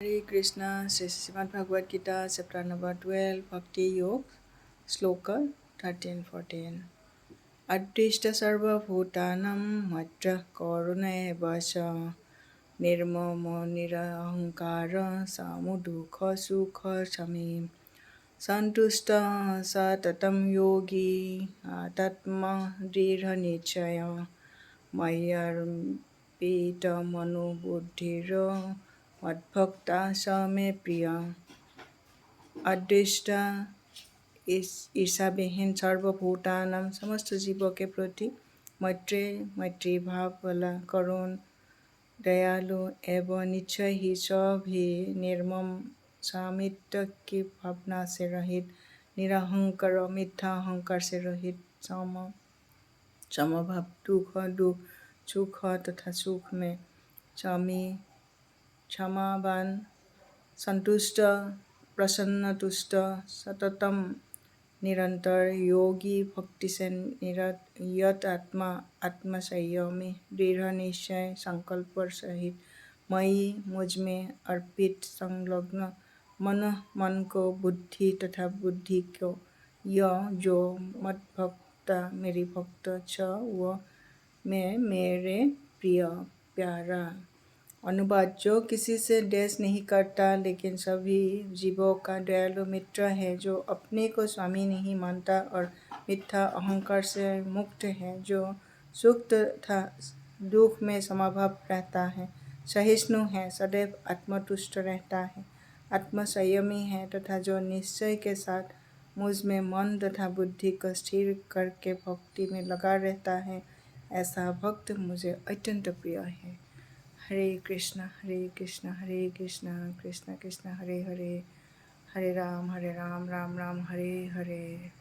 Hare Krishna, Srimad Bhagavad Gita, chapter number 12, Bhakti Yoga, Sloka 13-14. Adrishta Sarva Bhutanam Matra Karuna Vasha Nirmamo Nirahankara Samudukha Sukha Shamim Santusta Satatam Yogi Atatma Dridha Nichaya Mayar Pita Manu Buddhira Madbhakta Same Priya अदृष्टा ईर्षाविहीन सर्वभूतानाम समस्त जीवों के प्रति मैत्री भाव वाला करुण दयालु एवं निश्चय ही सब ही निर्मम सामित्य की भावना से रहित निरहंकार मिथ्या अहंकार से रहित समभाव दुख सुख तथा सुख में क्षमावान संतुष्ट प्रसन्न तुष्ट सततम निरंतर योगी भक्ति से निरत यत आत्मा संयमी दृढ़ निश्चय संकल्प सहित मई मुझ में अर्पित संलग्न मन को बुद्धि तथा बुद्धि को यह जो मत भक्ता मेरी भक्त छ वह मैं मेरे प्रिय प्यारा। अनुवाद जो किसी से द्वेष नहीं करता लेकिन सभी जीवों का दयालु मित्र है, जो अपने को स्वामी नहीं मानता और मिथ्या अहंकार से मुक्त है, जो सुख तथा दुख में समभाव रहता है, सहिष्णु है, सदैव आत्मतुष्ट रहता है, आत्मसंयमी है तथा जो निश्चय के साथ मुझ में मन तथा बुद्धि को स्थिर करके भक्ति में लगा रहता है, ऐसा भक्त मुझे अत्यंत प्रिय है। हरे कृष्णा हरे कृष्णा कृष्ण कृष्ण हरे हरे, हरे राम राम राम हरे हरे।